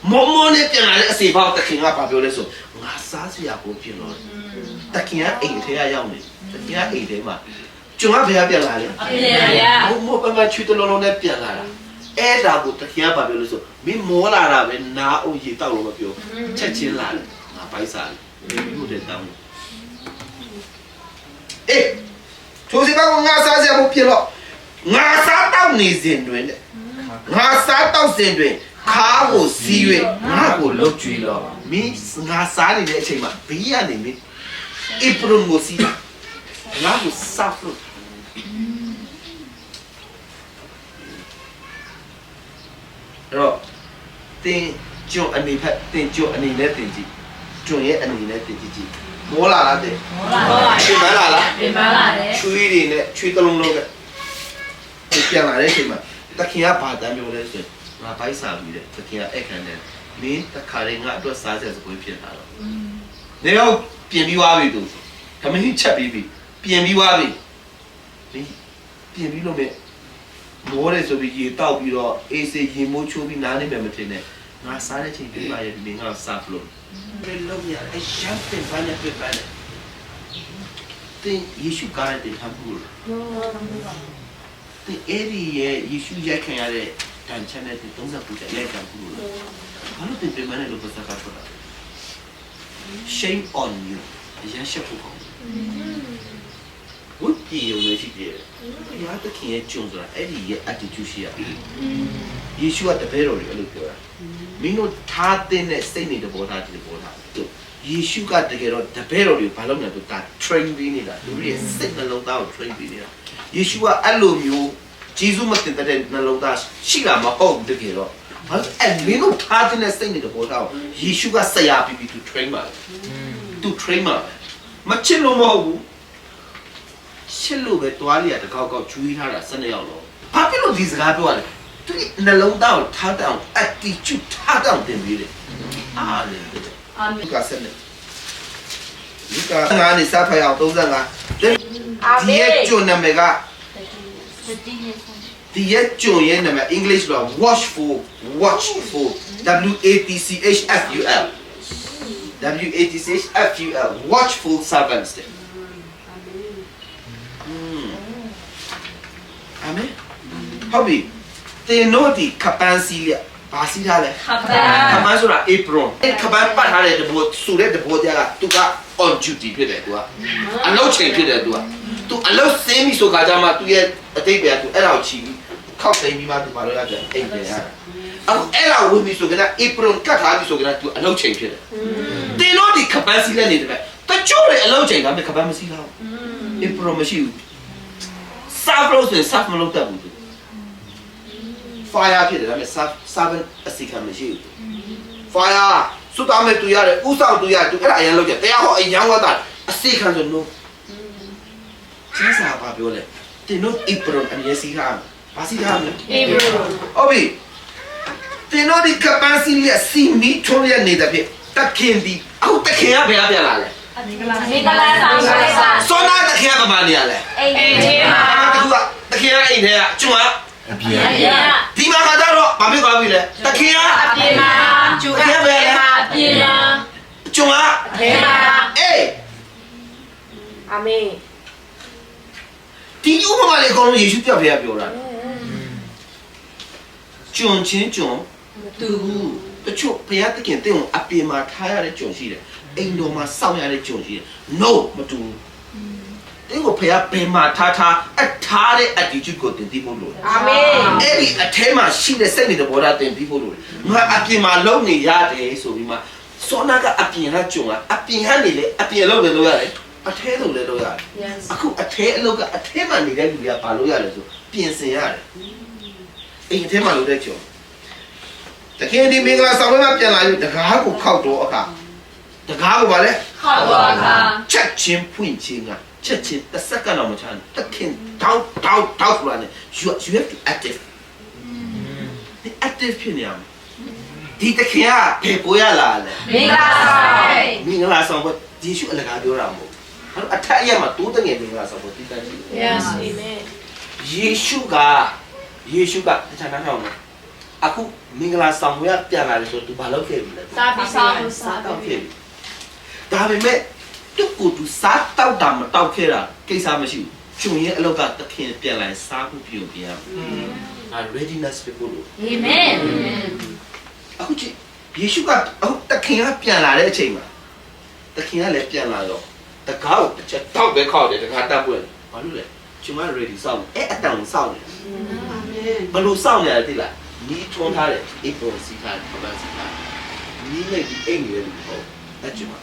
မောမောနဲ့ပြန်လာတဲ့အစီပေါက်တခင်ကဘာပြောလဲဆိုငါစားစရာကိုပြင်တော့တခင်ကအိမ်ထဲကရောက်နေတခင်ကအိမ်ထဲမှာကျွန်တော်ဘယ်ကပြန်လာလဲမောပမချွေတလုံးလုံးနဲ့ပြန်လာတာအဲ့ဒါကိုတခင်ကဘာပြောလဲဆိုမင်းမောလာတာပဲနားအောင်ရေတောက်လို့မပြောချက်ချင်းလာတယ်ငါပိုက်စားတယ်ဒီလိုတဲ့တောင်းအေးထိုစီပါကငါစားစရာကိုပြင်တော့ငါစားတောက်နေစဉ်တွင်ငါစားတောက်စဉ်တွင်ခါကိုစီး၍ငါကိုလုတ်ကြွေတော့မင်းငါစားနေတဲ့အချိန်မှာဘေးကနေမင်းအပရုံကိုစီးငါကိုစားလို့တော့တင်ကျုံအနေဖက်တင်ကျုံအနေနဲ့တင်ကြည့်ကျုံရဲ့အနေနဲ့တင်ကြည့်မောလာလားတဲ့မောလာပြင်ပန်းလာလားပြင်ပန်းလာတယ်ချွေးတွေနဲ့ချွေးတလုံးလုံးကပြန်လာတဲ့အချိန်မှာတခင်ကဘာတမ်းပြောလဲဆိုငါဘိုက်စားပြီးတယ်တခင်ကအဲ့ခံတယ်မင်းတခါလေးငါအတွက်စားဆက်စပွဲဖြစ်လာတော့နေတော့ပြင်ပြီးသွားပြီသူခမင်းချက်ပြီးပြီပြင်ပြီးသွားပြီပြင်ပြီးလို့မဲ့မောရဲဆိုပြီးရေတောက်ပြီးတော့အေးစေးရေမိုးချိုးပြီးနားနေမယ်မထင်နဲ့ငါစားတဲ့ချိန်ပြပါရဲ့ဒီငါစားလို့ဘယ်လိုရအရှမ်းပင်ပန်းနဲ့ပြပန်းနဲ့တင်ယေရှုကားတဲ့ထမ်းဖို့ဒီအဲ့ဒီရဲ့ယေရှုရိုက်ခံရတဲ့တန်ချမ်းတဲ့39ကျရိုက်ခံဖို့ဘာလို့တင်ပြမလဲလို့ပတ်သက်တာဆိုတာ shame on you အရင်ရှက်ဖို့ကောင်းဘူးပြေရုံနဲ့ရှိတယ်ဘုရားသခင်ရဲ့ကြုံဆိုတာအဲ့ဒီရဲ့ attitude ရှိရတယ်ယေရှုကတပည့်တော်တွေအဲ့လိုပြောတာမင်းတို့ထားတဲ့စိတ်နေတဘောထားဒီတဘောထားယေရှုကတကယ်တော့တပည့်တော်တွေဘာလို့လဲဆိုတော့ train ပေးနေတာသူတို့ရဲ့စိတ်နှလုံးသားကို train ပေးနေတာယေရှုကအဲ့လိုမျိုးဂျေဇုမတင်တဲ့နှလုံးသားရှိတာမဟုတ်ဘူးတကယ်တော့ဘာလို့အဲ့မင်းတို့ထားတဲ့စိတ်နေတဘောထားကိုယေရှုကဆရာပြီးပြီးသူ train ပါသူ train ပါမချစ်လို့မဟုတ်ဘူးရှစ်လို့ပဲတွားလျာတကောက်ကောက်ချွေးထားတာ12ယောက်လုံးဘာဖြစ်လို့ဒီစကားပြောရလဲသူနှလုံးသားကိုထားတောင်း attitude ထားတောင်းတင်ပြီးတယ်အာလေအာမင်ကဆက်နေလူကငါနေစားဖျောက်35ဒီရဲ့ကျွန်းနာမည်ကဒီရဲ့ကျွန်းရဲ့နာမည် English လို့ watchful W A T C H F U L watchful servants အာမင်ဟုတ်ပြီတင်တို့ဒီကပန်းစီလျဘာစီထားလဲကပန်းဆိုတာ apron ကပန်းပတ်ထားတဲ့တဘောဆိုတဲ့တဘောတရားကသူက on duty ဖြစ်တယ်သူကအလုပ်ချိန်ဖြစ်တယ်သူကသူအလုပ်စင်းပြီဆိုခါကျမှသူရဲ့အတိတ်ပဲသူအဲ့ဒါကိုချီပြီးခောက်သိမ်းပြီးမှသူမလုပ်ရတယ်အိမ်ပြန်ရအခုအဲ့ဒါဝင်ပြီဆိုကြတဲ့ apron ကတ်ထားပြီဆိုကြတဲ့သူအလုပ်ချိန်ဖြစ်တယ်တင်တို့ဒီကပန်းစီလက်နေတယ်တချို့တွေအလုပ်ချိန်ဒါပေမဲ့ကပန်းမစီထားဘူး apron မရှိဘူးစားလို့ဆိုရင်စားမလုပ်တတ်ဘူး fire ဖြစ်တယ်ဒါပေမဲ့စားအစီခံမရှိဘူး fire စွတ်သားမဲ့သူရတယ်ဥဆောင်သူရတယ်သူအဲ့ဒါအရင်လုပ်ကြတရားဟောအရင်ဝတ်တာအစီခံဆိုလို့ကျင်းစာဘာပြောလဲတင်တို့ apron အမြဲစီးထားဘာစီးထားလဲ apron ဟုတ်ပြီတင်တို့ဒီ capacity ရဲ့စီမီထုံးရနေတဲ့ဖြစ်တခင်ဒီအခုတခင်ကဘယ်ကပြန်လာလဲမင်္ဂလာဆောင်ပါစောနာတခင်ကဘာနေရလဲအိမ်ထဲမှာတခင်ကအိမ်ထဲကကျွန်းအပြင်ဒီမှာကတော့ဘာဖြစ်သွားပြီလဲတခင်ကအပြင်မှာကျူကအပြင်မှာအပြင်မှာကျွန်းအထဲမှာအေးအာမင်ဒီဥပမာလေးအကုန်လုံးယေရှုပြပြပြောတာကျွန်းချင်းကျွန်းသူတချို့ဘုရားသခင်တင်းကိုအပြင်မှာထားရတဲ့ကျွန်းရှိတယ်အိမ်တော်မှာစောင့်ရတဲ့ကျွန်းရှိတယ် no မတူတင်းကိုဖះဘယ်မှာထားအထားတဲ့ attitude ကိုတင်ပြီးဖို့လို့အာမင်အဲ့ဒီအထဲမှာရှိတဲ့စိတ်နေတဲ့ဘောဓာတင်ပြီးဖို့လို့ငါအပြင်မှာလုံနေရတယ်ဆိုပြီးမှစောနာကအပြင်ကကြုံတာအပြင်ကနေလေအပြင်လုံနေလို့ရတယ်အထဲလုံလည်းလို့ရတယ်အခုအထဲအလုပ်ကအထဲမှာနေတဲ့လူတွေကဘာလို့ရလဲဆိုပြင်ဆင်ရတယ်အိမ်အထဲမှာလို့တဲ့ကြုံတကယ်ဒီမင်္ဂလာဆောင်မှာပြန်လာပြီးတကားကိုခောက်တော့အခါတကားကိုဗာလဲခောက်တော့အခါချက်ချင်းဖွင့်ချင်းကချက်ချင်းတစ်စက္ကန့်တော့မချမ်းတခင်တောက်ဆိုတာနဲ့ you have to active active ဖြစ်နေရမယ်ဒီတခင်ကဖေပေါ်ရလာလဲမင်္ဂလာဆောင်ဘာယေရှုအလကားပြောတာမဟုတ်အထက်အရမှာတိုးတငယ်မင်္ဂလာဆောင်ဘာတိတတ်ကြည့် yes amen ယေရှုကတခြားနားထောင်နော် အခုမင်္ဂလာဆောင်ဝဲပြန်လာတယ်ဆိုသူဘာလုပ်ခဲ့ပြီလဲ စားပြီးစားလို့စား တောက်ခဲ့ပြီဒါပေမဲ့သူ့ကိုသူစားတောက်တာမတောက်ခဲ့တာကိစ္စမရှိဘူးကျွန်ရဲ့အလောက်ကတခင်ပြန်လာစားဖို့ပြုံပြရမယ် readiness ပဲလို့ အာမင် အခုကြည့်ယေရှုကအခုတခင်ကပြန်လာတဲ့အချိန်မှာတခင်ကလည်းပြန်လာတော့တကားကိုတစ်ချက်တောက်ပဲခောက်တယ်တကားတက်ပွင့်ဘာလို့လဲကျွန်မ ready စောင့်အဲ့အတန်စောင့်နေ အာမင် ဘလို့စောင့်နေရတယ်သိလားနီးထွန်းထားတယ်အိပ်ပေါ်စီထားတယ်ပပစီထားနီးလိုက်ဒီအိမ်နေတယ်လို့ဟုတ်အဲ့ကျွန်မ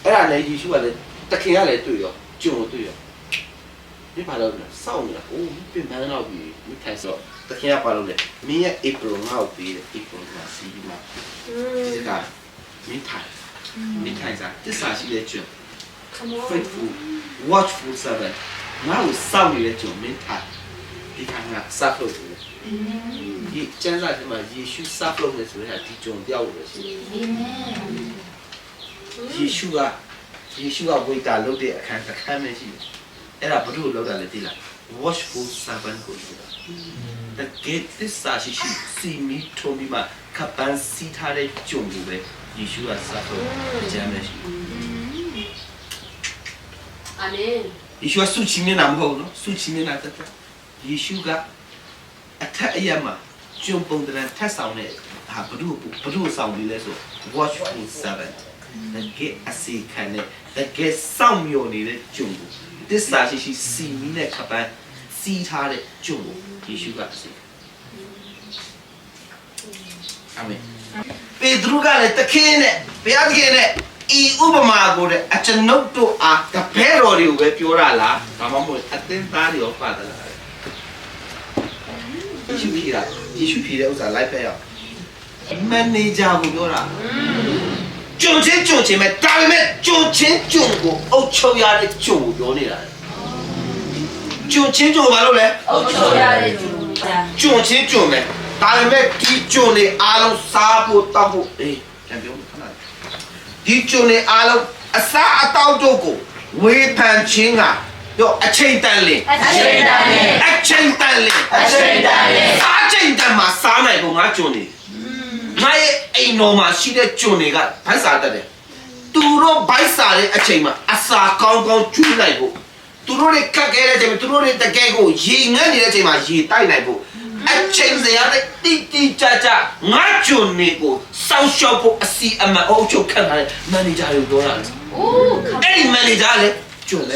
အဲ့ဒါလည်းယေရှုကလည်းတခင်ကလည်းတွေ့ရောကျွန်တော်တွေ့ရောဒီဘာလို့လဲစောင့်နေတာအိုးပြင်ပန်းတော့ပြီမိထိုင်စောတခင်ကဘာလို့လဲမင်းရဲ့ April ငါ့ကိုပေးတယ် April ကစီးမှာဒီကမင်းထိုင်စားတစ္ဆာရှိတဲ့ကျွန် faithful watchful servant ငါ့ကိုစောင့်နေတဲ့ကျွန်မင်းထိုင်ဒီကငါစားလို့တယ်ဒီကျမ်းစာထဲမှာယေရှုစားလို့တယ်ဆိုရင်ဒီကျွန်တယောက်လို့ရှိတယ်ယေရှုကဝိတာလုပ်တဲ့အခန်းတစ်ခန်းပဲရှိတယ်အဲ့ဒါဘုရားလောက်တာလေသိလား watchful servant ကိုပြောတာတကယ်သစ္စာရှိစီမီထုံးပြီးမှကပန်းစီထားတဲ့ကြုံကိုပဲယေရှုကစားဖို့အကြမ်းမရှိဘူး အာမင် ယေရှုကစုချီမျက်နှာမဟုတ်နော်စုချီမျက်နှာတက်ယေရှုကအထက်အရက်မှာကြုံပုံတရံထက်ဆောင်တဲ့ဟာဘုရားဆောင်ပြီးလဲဆို watchful servant တကယ်အစီခံတဲ့တကယ်စောင့်မျှော်နေတဲ့ကြုံကိုသစ္စာရှိစီမီနဲ့ကပန်းစီထားတဲ့ကြုံကိုယေရှုကအစီအာမင်ပေဒရုကလည်းတခင်နဲ့ဘုရားသခင်နဲ့ဤဥပမာကိုတဲ့အကျွန်ုပ်တို့အားတပည့်တော်တွေကိုပဲပြောရလားဒါမှမဟုတ်အသင်းသားတွေရောပါတယ်လားယေရှုဖြေတဲ့ဥစ္စာလိုက်ဖက်ရအောင်မန်နေဂျာကိုပြောတာကျွန်းချင်းမဲ့ဒါပေမဲ့ကျွန်းကိုအုပ်ချုပ်ရတဲ့ကျွန်းကိုပြောနေတာကျွန်းကိုဘာလို့လဲ အုတ်ချုပ်ရတဲ့သူ ကျွန်းမဲ့ဒါပေမဲ့ဒီကျွန်းတွေအားလုံးစားဖို့တောက်ဖို့အေးပြန်ပြောခဏဒီကျွန်းတွေအားလုံးအစားအသောက်တို့ကိုဝေဖန်ခြင်းကတော့အချိန်တန်လင်းအားချိန်တန်မှာစားနိုင်ဖို့ငါကျွန်းနေငါရဲ့အိမ်တော်မှာရှိတဲ့ကျွန်းတွေကဗိုက်စားတတ်တယ်သူတို့ဗိုက်စားတဲ့အချိန်မှာအစာကောင်းကျွေးလိုက်ဖို့သူတို့တွေခက်ခဲတဲ့အချိန်မှာသူတို့တွေတကယ်ကိုရေငတ်နေတဲ့အချိန်မှာရေတိုက်နိုင်ဖို့အချိန်စရာတဲ့တိကြငါကျွန်းနေကိုစောင့်ရှောက်ဖို့အစီအမံအုပ်ချုပ်ခံထားတဲ့မန်နေဂျာတွေပြောတာလေ အိုး အဲ့ဒီမန်နေဂျာလေကျွန်းလေ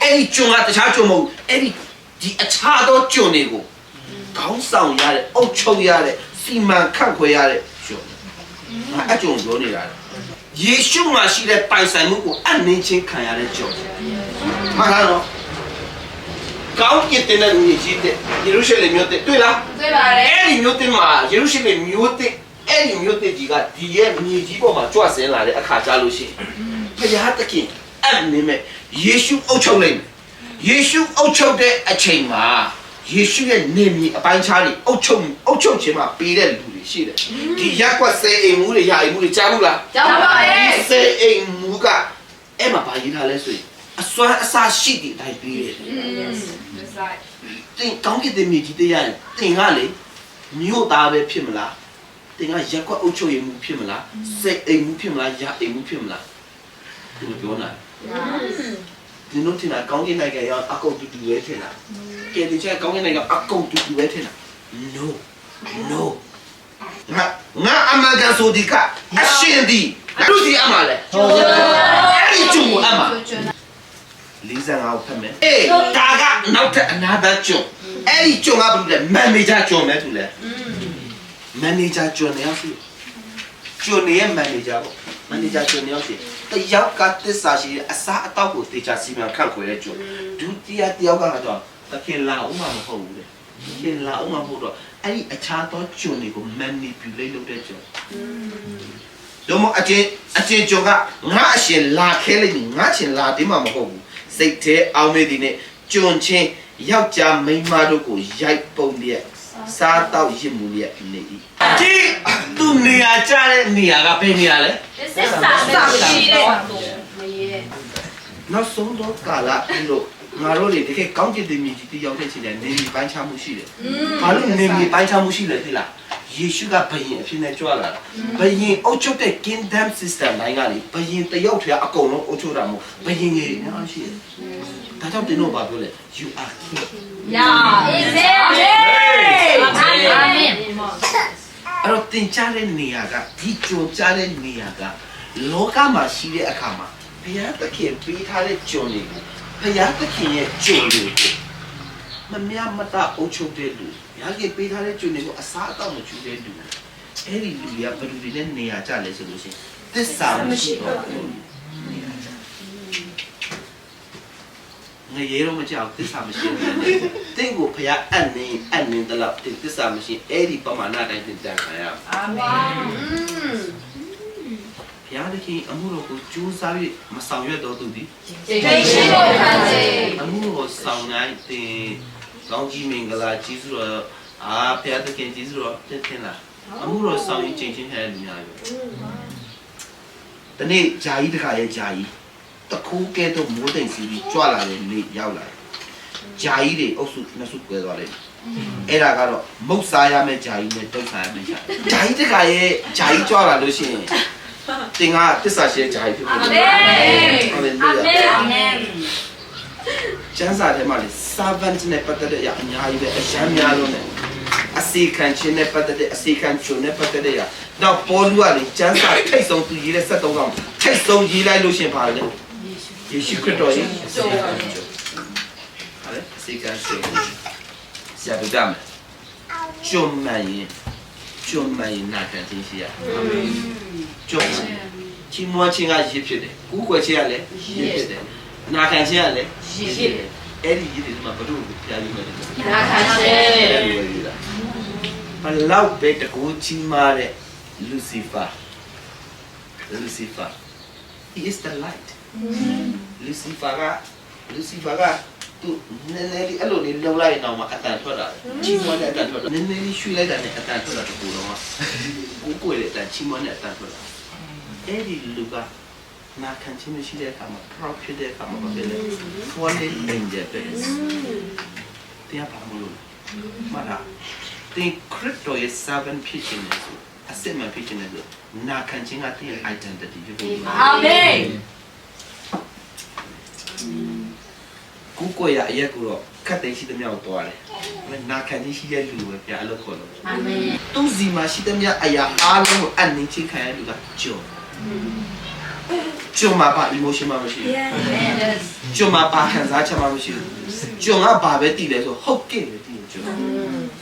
အဲ့ဒီကျွန်းကတခြားကျွန်းမဟုတ်အဲ့ဒီအခြားသောကျွန်းတွေကိုခေါင်းဆောင်ရတဲ့အုပ်ချုပ်ရတဲ့စီမံခန့်ခွဲရတဲ့ကျွန်းငါအကျွန်းပြောနေတာယေရှုမှာရှိတဲ့ပိုင်ဆိုင်မှုကိုအနှင်းချင်းခံရတဲ့ကျွန်းမှန်လားနော်ကောင်းကင်တဲ့မြေကြီးတဲ့ယေရုရှလင်မြို့တဲ့တွေ့လား တွေ့ပါတယ် အဲ့ဒီမြို့တဲ့မှာယေရုရှလင်မြို့တဲ့အဲ့ဒီမြို့တဲ့ကြီးကဒီရဲ့မြေကြီးပေါ်မှာကြွဆင်းလာတဲ့အခါကြလို့ရှိရင်ဘုရားသခင်အဲ့နေမဲ့ယေရှုအုပ်ချုပ်လိုက်မယ်ယေရှုအုပ်ချုပ်တဲ့အချိန်မှာယေရှုရဲ့နေမြေအပိုင်းခြားတွေအုပ်ချုပ်ခြင်းမှာပေးတဲ့လူတွေရှိတယ်ဒီရက်ကွက်ဆဲအိမ်မူတွေယာအိမ်မူတွေကြားဘူးလား ကြောက်ပါရဲ့ ဆဲအိမ်မူကအဲ့မှာဘာရေးထားလဲဆိုရင်အစွမ်းအစရှိတဲ့အတိုင်းပေးတယ် that's right တင်ကောင်းကင်တဲ့မြေကြီးတရားတင်ကလေမြို့သားပဲဖြစ်မလားတင်ကရက်ကွက်အုပ်ချုပ်ရေးမှုဖြစ်မလားစိတ်အိမ်မှုဖြစ်မလားယာအိမ်မှုဖြစ်မလားဒီလိုပြောနာဒီလိုတင်ကောင်းကင်နိုင်ငံရောအကုန်တူပဲထင်လားကဲဒီချက်ကောင်းကင်နိုင်ငံအကုန်တူပဲထင်လား no ငါအမကန်ဆိုဒီကအရှင်ဒီလူစီအမလဲအဲ့ဒီကျုံအမ45ကိုဖတ်မယ်အေးဒါကနောက်ထပ်အနာသာကျုံအဲ့ဒီကျုံကဘာလို့လဲမန်နေဂျာကျုံမဲသူလဲမန်နေဂျာကျုံနေအောင်ရှိကျုံနေရဲ့မန်နေဂျာပေါ့မန်နေဂျာကျုံနေအောင်ရှိတယောက်ကသစ္စာရှိအစားအသောက်ကိုတေချာစီမံခန့်ခွဲတဲ့ကျုံဒုတိယတယောက်ကကတော့တခင်လာအောင်မဟုတ်ဘူးလေတခင်လာအောင်မဟုတ်တော့အဲ့ဒီအခြားသောကျုံတွေကို manipulate လုပ်တဲ့ကျုံတော့အချင်းကျုံကငါအရှင်လာခဲလိုက်ပြီငါချင်းလာတယ်မှမဟုတ်ဘူးစိတ်ထဲအောင်မေးတဲ့ကျုံချင်းယောက်ျားမိန်းမတို့ကိုရိုက်ပုံလျက်စားတော့ရစ်မှုလျက်နေ၏ဒီသူနေရာကြတဲ့နေရာကဘယ်နေရာလဲ this is စာရှိတဲ့မရဲ့ နောက်ဆုံးတော့ကာလလို့ ငါတို့လေတကယ်ကောင်းကျင်တဲ့မြေကြီးတရောက်တဲ့အချိန်နဲ့နေပြီးပိုင်းခြားမှုရှိတယ်ဘာလို့နေပြီးပိုင်းခြားမှုရှိလဲသိလားယေရှုကဘယင်အဖြစ်နဲ့ကြွလာတာဘယင်အုပ်ချုပ်တဲ့ kingdom system တိုင်းကလေဘယင်တယောက်တည်းအကုန်လုံးအုပ်ချုပ်တာမဟုတ်ဘယင်ကြီးများရှိတယ်ဒါကြောင့်တင်တော့ဘာပြောလဲ you are king Amen. အဲ့တော့တင်ချတဲ့နေရာကဒီကြုံချတဲ့နေရာကလောကမှာရှိတဲ့အခါမှာဘုရားသခင်ပေးထားတဲ့ကြုံတွေကိုဘုရားသခင်ရဲ့ကြုံတွေကိုမမြတ်မတအုပ်ချုပ်တဲ့လူဘုရားကပေးထားတဲ့ကြုံတွေကိုအစားအသောက်မချူတဲ့လူအဲ့ဒီလူတွေကဘယ်လိုတွေနဲ့နေရာကျလဲဆိုလို့ရှိရင်သစ္စာမရှိတော့ဘူးငရေတော့မကြောက်သစ္စာမရှိဘူးတင့်ကိုဖျားအပ်နေတလောက်သစ္စာမရှိအဲ့ဒီပမာဏတိုင်းသင်ကြားခံရအာမင်ဖျားတခင်အမှုတော်ကိုကြိုးစားပြီးမဆောင်ရွက်တော်သူသည်အမှုတော်ဆောင်နိုင်တဲ့ကောင်းကြီးမင်္ဂလာကြီးစုတော်ဖျားတခင်ကြီးစုတော်တက်တင်လာအမှုတော်ဆောင်ရင်ချိန်ချင်းဟဲ့လူများပဲဒီနေ့ဂျာကြီးတခါရဲ့ဂျာကြီးတခုကဲတော့မိုးတိမ်စီပြီးကြွလာတဲ့နေ့ရောက်လာဂျာကြီးတွေအုပ်စုနှစ်စုကွဲသွားတယ်အဲ့ဒါကတော့မုတ်စားရမယ့်ဂျာကြီးနဲ့တုတ်စားရမယ့်ဂျာကြီးတခါရဲ့ဂျာကြီးကြွလာလို့ရှိရင်တင်ကသစ္စာရှိတဲ့ဂျာကြီးဖြစ်ဖို့အာမင်အာမင်ကျမ်းစာထဲမှာလေ servant နဲ့ပတ်သက်တဲ့အရာအများကြီးပဲအရှမ်းများလို့နဲ့အစီခံခြင်းနဲ့ပတ်သက်တဲ့အစီခံချုံနဲ့ပတ်သက်တဲ့အရာတော့ပေါ်လူကလေကျမ်းစာထိတ်ဆုံးသူရေးတဲ့73ကောင်ထိတ်ဆုံးရေးလိုက်လို့ရှင်ပါလေယေရှုခရစ်တော်ရဲ့ဟာလေအစီခံခြင်းဆရာတို့ကြမယ်ကျုံမှန်ရင်နာခံခြင်းရှိရအာမင်ကျုံချီးမွမ်းခြင်းကရည်ဖြစ်တယ်ကူးကွယ်ခြင်းကလည်းရည်ဖြစ်တယ်နာခံခြင်းကလည်းရည်ဖြစ်တယ်အဲ့ဒီရည်တွေမှာဘယ်လိုပြရည်မယ်လဲနာခံခြင်းဘလောက်ပဲတကူချီးမားတဲ့ Lucifer he is the light Lucifer ကသူနည်းနည်းလေးအဲ့လိုလေးလှုပ်လိုက်ရင်တော့မှအတန်ထွက်တာချီးမွမ်းတဲ့အတန်ထွက်တာနည်းနည်းလေးရွှေ့လိုက်တာနဲ့အတန်ထွက်တာတကူတော့ကိုကိုရဲ့အတန်ချီးမွမ်းတဲ့အတန်ထွက်တာအဲ့ဒီလူကနာခံခြင်းမရှိတဲ့အခါမှာ proud ဖြစ်တဲ့အခါမှာဘာဖြစ်လဲ fallen angel ပဲတရားပါမလို့မှားတင်ခရစ်တော်ရဲ့ servant ဖြစ်ခြင်းနဲ့ဆိုအစစ်မှန်ဖြစ်ခြင်းနဲ့ဆိုနာခံခြင်းကတည်းက identity ဖြစ်ဖို့အာမင်ကိုကိုရအရက်ကိုတော့ခတ်သိမ်းရှိသမျှကိုတွားတယ်နာခံခြင်းရှိတဲ့လူပဲပြအလုပ်ခေါ်လို့အာမင်သူစီမှာရှိသမျှအရာအားလုံးကိုအနှင်းချင်းခံရလူကကြုံမှာပါ emotion မှာမရှိဘူးကြုံမှာပါခံစားချက်မှာမရှိဘူးကြုံကဘာပဲတည်လဲဆိုဟုတ်ကဲ့ပဲတည်ကြုံ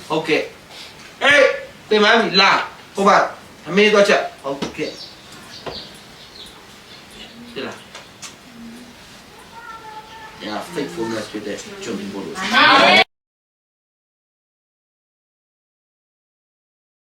ဟုတ်ကဲ့အေးတင်မမီလာဟိုပါအမေတော့ချက်ဟုတ်ကဲ့ဒီလားfaithfulness ဖြစ်တဲ့ကြုံပြီးလို့